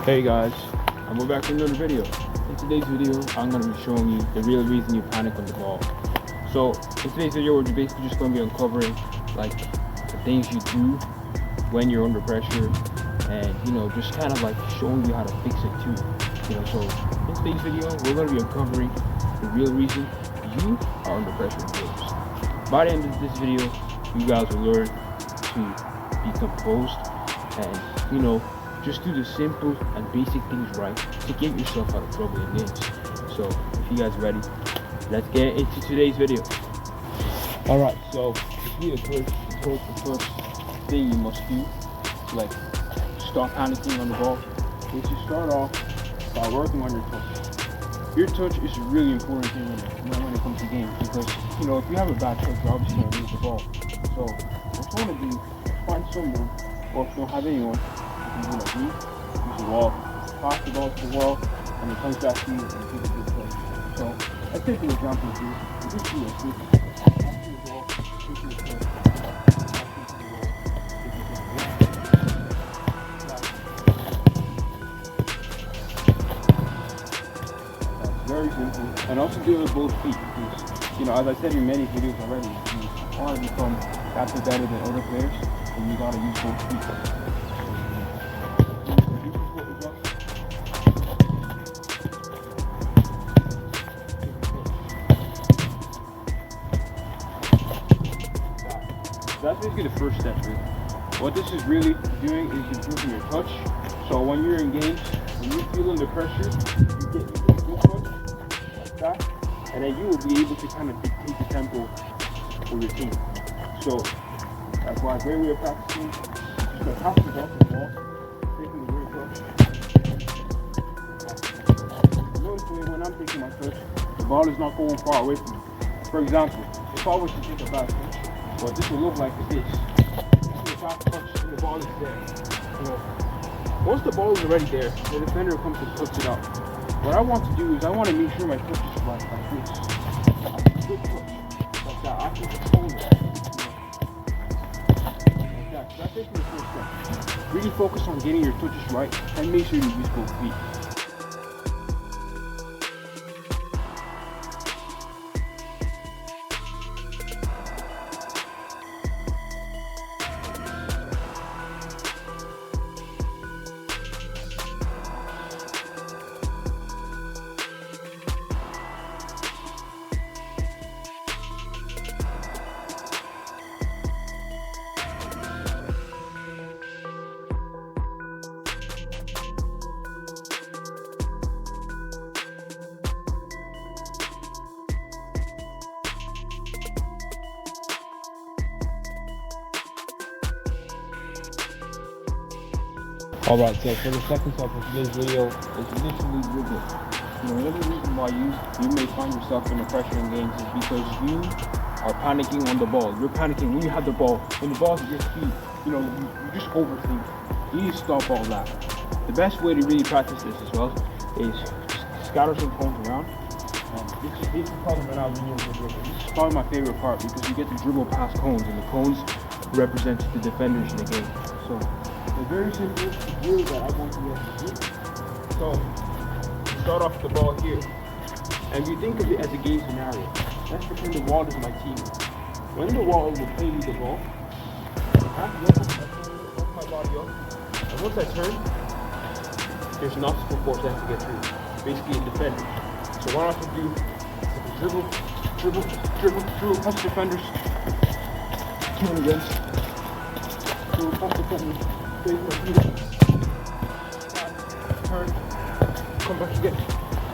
Hey guys, and we're back with another video. In today's video, I'm going to be showing you the real reason you panic on the ball. So in today's video, we're basically just going to be uncovering like the things you do when you're under pressure, and just kind of like showing you how to fix it too. So in today's video, we're going to be uncovering the real reason you are under pressure in games. By the end of this video, you guys will learn to be composed and just do the simple and basic things right to get yourself out of trouble in games. So if you guys are ready, let's get into today's video. Alright, so the first thing you must do to like stop panicking on the ball is to start off by working on your touch. Your touch is a really important thing when it comes to games, because if you have a bad touch, you're obviously going to lose the ball. So what you want to do is find someone, or if you don't have anyone, you can do like me, use the wall, pass the ball to the wall, and it comes back to you and you take a good play. So let's take an example here. You just do like this. Pass to the ball, take your play. That's very simple. And also do it with both feet, because as I said in many videos already, if you want to become that better than other players, then you gotta use both feet. That's basically the first step, really. What this is really doing is improving your touch. So when you're in games, when you feel under pressure, you get a good touch like that, and then you will be able to kind of dictate the tempo for your team. So that's why a great way of practicing is just going to pass the ball to the ball, taking the great touch. Notice when I'm taking my touch, the ball is not going far away from me. For example, if I was to take a bad touch, what this will look like is this. If I touch and the ball is there, once the ball is already there, the defender comes and puts it up. What I want to do is I want to make sure my touch is right like this. A good touch, like that. I can control it. Like that. So that's basically the first step. Really focus on getting your touches right and make sure you use both feet. Alright, so for the second step of today's video is literally dribbling. Another reason why you may find yourself in the pressure in games is because you are panicking on the ball. You're panicking when you have the ball. When the ball's at your feet, you just overthink. You need to stop all that. The best way to really practice this as well is just scatter some cones around. This is probably when I was doing dribbling. This is probably my favorite part, because you get to dribble past cones, and the cones represent the defenders in the game. So a very simple drill that I want you guys to do. So you start off the ball here, and you think of it as a game scenario. Let's pretend the wall is my team. When the wall will play me the ball, I have to lift my body up, and once I turn, there's an obstacle force I have to get through. Basically a defender. So what I have to do is dribble, touch defenders, turn again, touch defenders. Turn, come back again,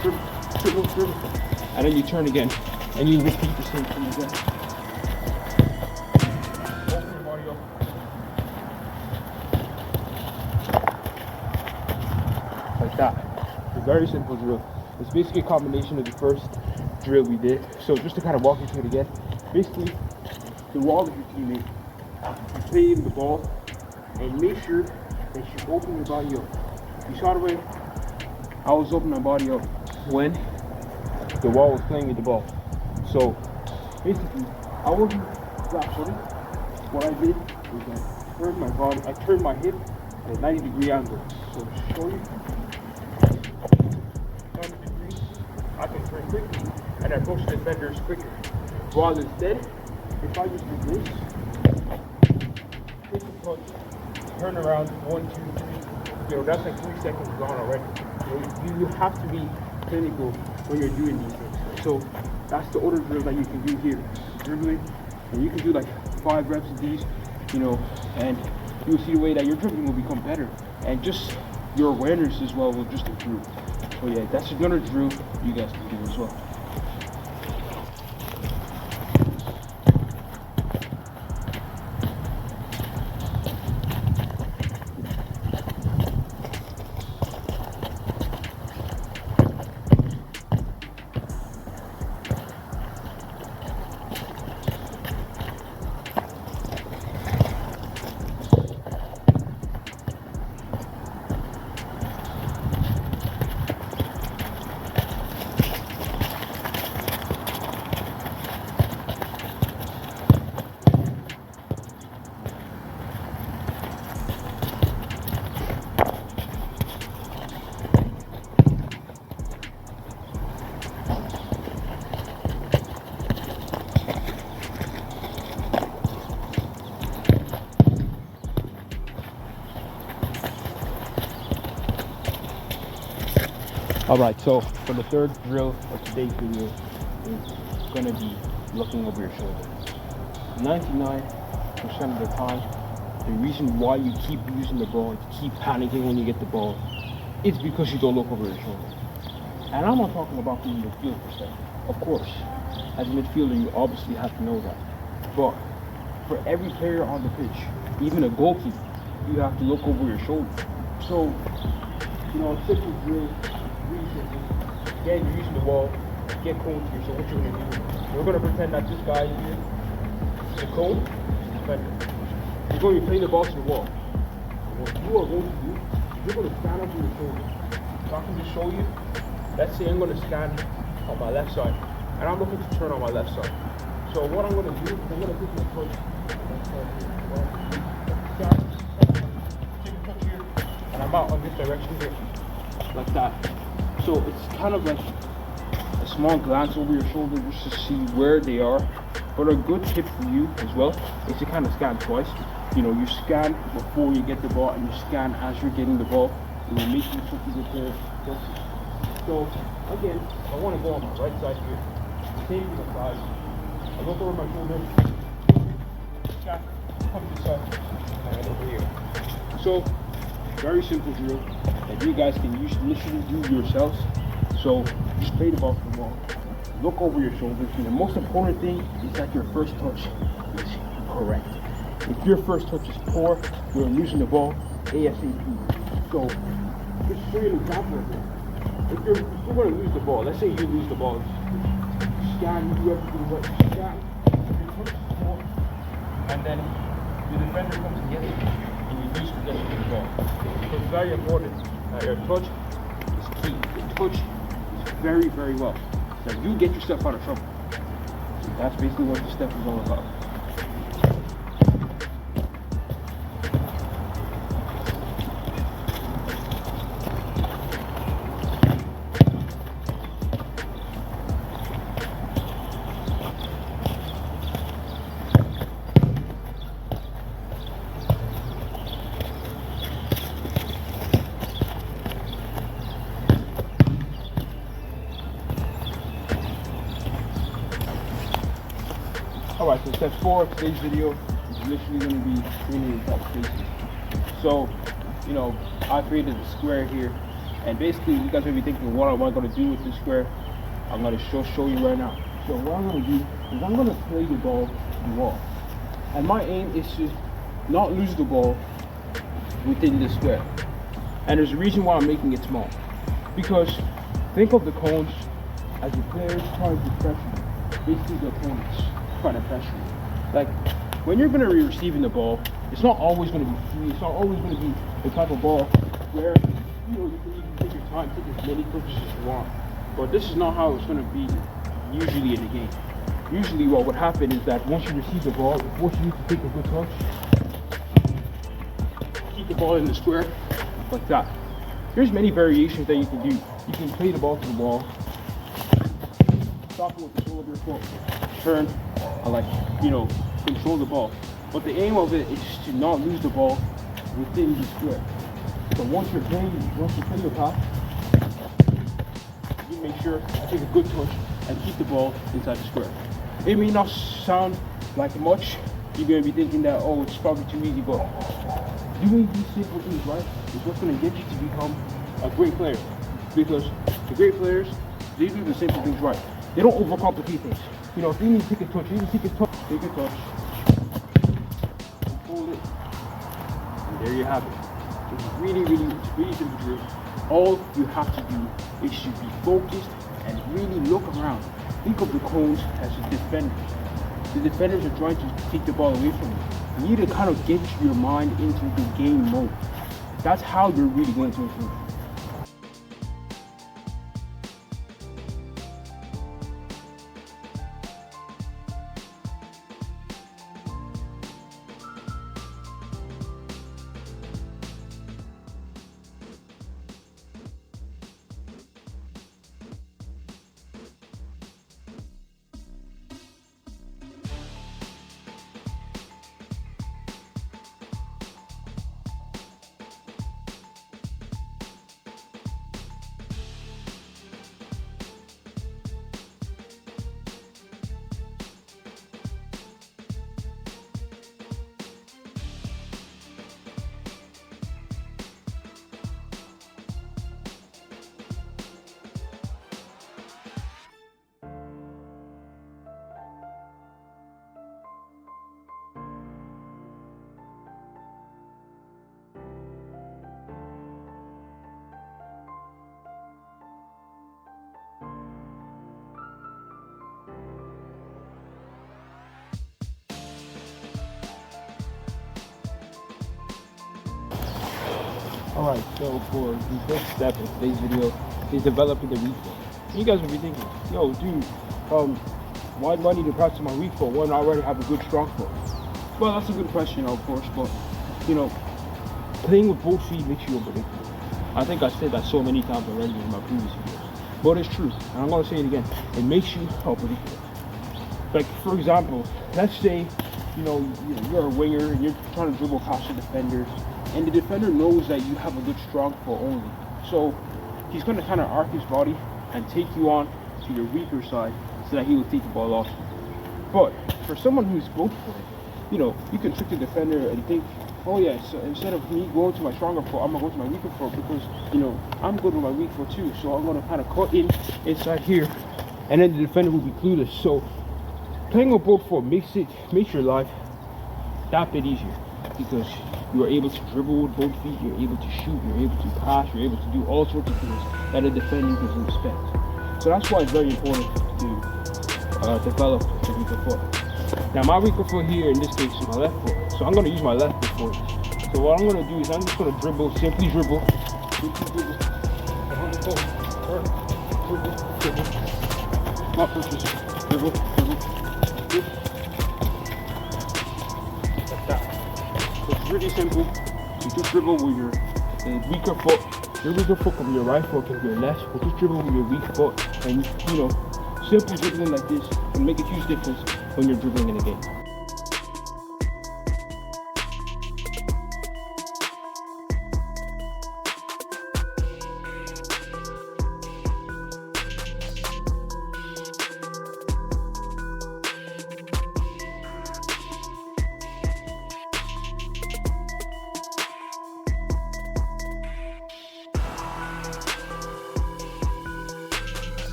dribble, and then you turn again, and you repeat the same thing again. Open your body up. Like that. It's a very simple drill. It's basically a combination of the first drill we did. So just to kind of walk you through it again, basically the wall of your teammate, you play in the ball, and make sure that you open your body up. You saw the way I was opening my body up when the wall was playing with the ball. So basically, I wasn't flat footed. What I did was I turned my hip at a 90-degree angle. So to show you, 90 degrees, I can turn quickly and approach the defenders quicker. While instead, if I just do this, take a touch, turn around, 1, 2, 3, that's like 3 seconds gone already. You have to be clinical when you're doing these things. So that's the other drill that you can do here. Dribbling, and you can do like 5 reps of these, and you'll see the way that your dribbling will become better, and just your awareness as well will just improve. So yeah, that's another drill you guys can do as well. Alright, so for the third drill of today's video, it's going to be looking over your shoulder. 99% of the time, the reason why you keep using the ball, you keep panicking when you get the ball, it's because you don't look over your shoulder. And I'm not talking about from the midfield perspective. Of course, as a midfielder, you obviously have to know that. But for every player on the pitch, even a goalkeeper, you have to look over your shoulder. So, a simple drill. Again, you're using the wall, get cone here. So what you're going to do, we're going to pretend that this guy here is the cone, defender. You're going to be playing the ball to the wall. And what you are going to do, you're going to stand up on your shoulder. So I can just show you, let's say I'm going to stand on my left side, and I'm looking to turn on my left side. So what I'm going to do is I'm going to take my touch, take a touch here, and I'm out on this direction here, like that. So it's kind of like a small glance over your shoulder just to see where they are. But a good tip for you as well is to kind of scan twice. You scan before you get the ball and you scan as you're getting the ball. It will make you such a good player. So again, I want to go on my right side here. Same to the side. I look over my shoulder. Scan, come to the side, and over here. So very simple drill that you guys can literally do yourselves. So just play the ball to the wall, look over your shoulders, and the most important thing is that your first touch is correct. If your first touch is poor, you're losing the ball ASAP. So just show you an example of it. If you're going to lose the ball, let's say you lose the ball, scan, you do everything right, scan, your touch is poor, and then the defender comes to get it, and you lose possession of the ball. So it's very important that your touch is key. Your touch is very, very well. So you get yourself out of trouble. So that's basically what this step is all about. Alright, so step 4 of today's video is literally going to be training your top spaces. So, I created a square here, and basically you guys may be thinking, what am I going to do with this square? I'm going to show you right now. So what I'm going to do is I'm going to play the ball to the wall. And my aim is to not lose the ball within this square. And there's a reason why I'm making it small. Because think of the cones as the players trying to pressure basically the opponents. Trying to pressure you. Like when you're going to be receiving the ball, it's not always going to be free. It's not always going to be the type of ball where you can even take your time, take as many touches as you want. But this is not how it's going to be usually in the game. Usually what would happen is that once you receive the ball, it forces you to take a good touch, keep it ball in the square, like that. There's many variations that you can do. You can play the ball to the wall, stop it with the sole of your foot, turn, and like, control the ball. But the aim of it is to not lose the ball within the square. So once you play your pass, you make sure to take a good touch and keep the ball inside the square. It may not sound like much. You're going to be thinking that, oh, it's probably too easy, but doing these simple things right is what's going to get you to become a great player. Because the great players, they do the simple things right. They don't overcomplicate things. If you need to take a touch, take a touch, hold it, and there you have it. It's really simple drill. All you have to do is to be focused and really look around. Think of the cones as a defender. The defenders are trying to take the ball away from you. You need to kind of get your mind into the game mode. That's how you're really going to improve. Alright, so for the next step in today's video is developing the weak foot. You guys will be thinking, yo dude, why do I need to practice my weak foot when I already have a good strong foot? Well, that's a good question, of course, but playing with both feet makes you unpredictable. I think I said that so many times already in my previous videos, but it's true, and I'm going to say it again. It makes you unpredictable. Like, for example, let's say you're a winger and you're trying to dribble past the defenders, and the defender knows that you have a good strong foot only. So he's going to kind of arc his body and take you on to your weaker side so that he will take the ball off you. But for someone who's both footed, you can trick the defender and think, oh yeah, so instead of me going to my stronger foot, I'm going to go to my weaker foot because, I'm good with my weak foot too. So I'm going to kind of cut inside here, and then the defender will be clueless. So playing with both foot makes your life that bit easier, because you are able to dribble with both feet, you're able to shoot, you're able to pass, you're able to do all sorts of things that a defender doesn't expect. So that's why it's very important to develop the weaker foot. Now my weaker foot here in this case is my left foot, so I'm going to use my left foot for this. So what I'm going to do is I'm just going to simply dribble. Not pushes, dribble. Like that. So it's really simple. You just dribble with your weaker foot. Your weaker foot can be your right foot, can be your left, but just dribble with your weak foot, and simple dribbling like this can make a huge difference when you're dribbling in a game.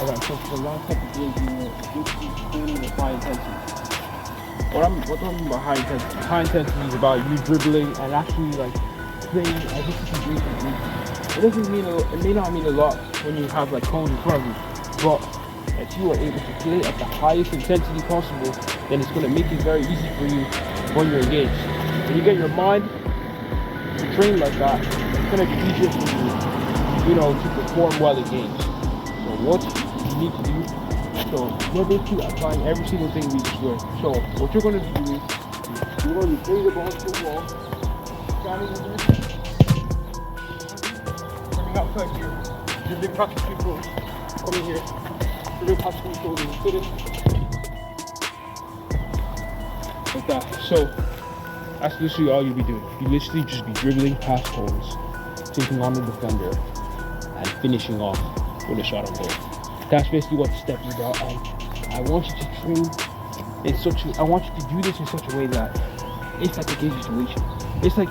Alright, so for the last couple of days, you're training with high intensity. What do I mean by high intensity? High intensity is about you dribbling and actually playing as if it's a great game. It may not mean a lot when you have cones in front of you, but if you are able to play at the highest intensity possible, then it's going to make it very easy for you when you're engaged. When you get your mind to train like that, it's going to be easier for you, to perform well in games. So what you need to do So we're basically applying every single thing we just learned. So what you're going to be doing is you're going to be putting the ball to the wall, standing in there, coming outside here, dribbling past the people, coming here, dribbling past the people, finish. Like that. So that's literally all you'll be doing. You literally just be dribbling past holes, taking on the defender, and finishing off with a shot on goal. That's basically what the step is about. And I want you to train in I want you to do this in such a way that it's like a game situation. It's like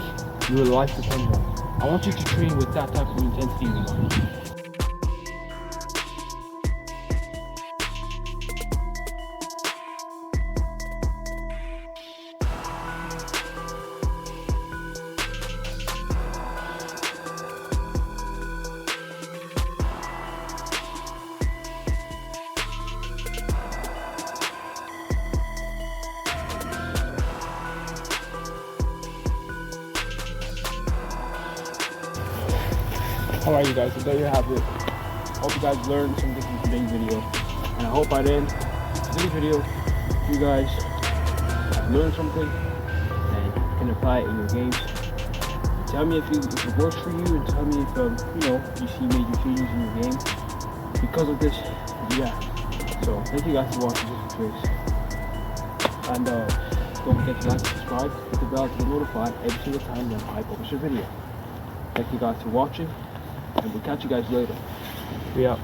your life depends on it. I want you to train with that type of intensity in mind. Alright you guys, so there you have it. Hope you guys learned something from today's video. And I hope by the end of today's video, you guys have learned something and can apply it in your games. Tell me if it works for you, and tell me if you see major changes in your game because of this. Yeah. So thank you guys for watching this tutorial. And don't forget to like and subscribe, hit the bell to get notified every single time when I publish a video. Thank you guys for watching, and we'll catch you guys later. We out.